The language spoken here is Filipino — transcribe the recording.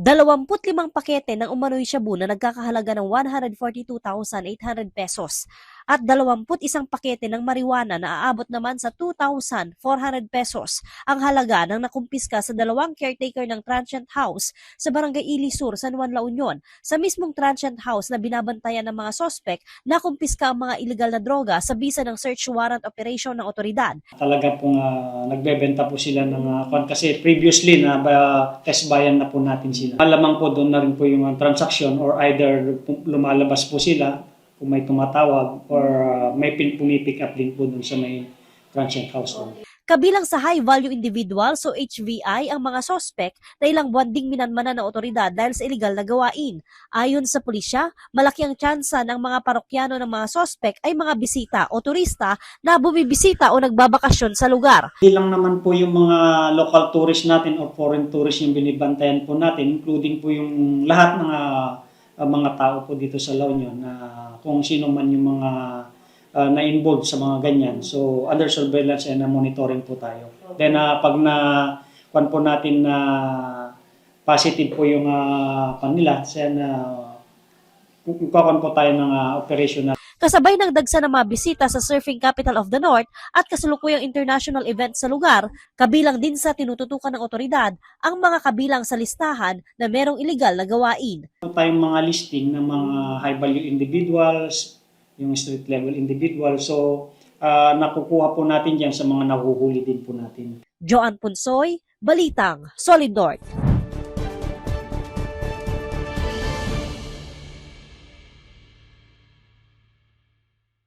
25 pakete ng umano'y shabu na nagkakahalaga ng 142,800 pesos at 21 pakete ng marijuana na aabot naman sa 2,400 pesos ang halaga ng nakumpiska sa dalawang caretaker ng transient house sa Barangay Ili Sur, San Juan, La Union. Sa mismong transient house na binabantayan ng mga sospek, nakumpiska ang mga iligal na droga sa bisa ng search warrant operation ng otoridad. Talaga pong nagbebenta po sila ng kasi previously na test bayan na po natin sila. Malamang po doon na rin po yung transaction or either lumalabas po sila kung may tumatawag or may pumipick up din po doon sa may transient house. Kabilang sa high-value individuals o HVI ang mga sospek na ilang buwan ding minanmanan ng otoridad dahil sa illegal na gawain. Ayon sa pulisya, malaki ang tsansa ng mga parokyano ng mga sospek ay mga bisita o turista na bumibisita o nagbabakasyon sa lugar. Hindi lang naman po yung mga local tourists natin o foreign tourists yung binibantayan po natin, including po yung lahat ng mga tao po dito sa La Union na kung sino man yung mga na-involved sa mga ganyan. So, under surveillance and monitoring po tayo. Then, pag kuan po natin na positive po yung kanila, kukuhan po tayo ng operation na. Kasabay ng dagsa ng mga bisita sa surfing capital of the North at kasalukuyang international event sa lugar, kabilang din sa tinututukan ng otoridad ang mga kabilang sa listahan na merong illegal na gawain. Tayong mga listing ng mga high-value individuals, yung street level individual. So, nakukuha po natin yan sa mga nahuhuli din po natin. Joanne Punsoy, Balitang Solid North.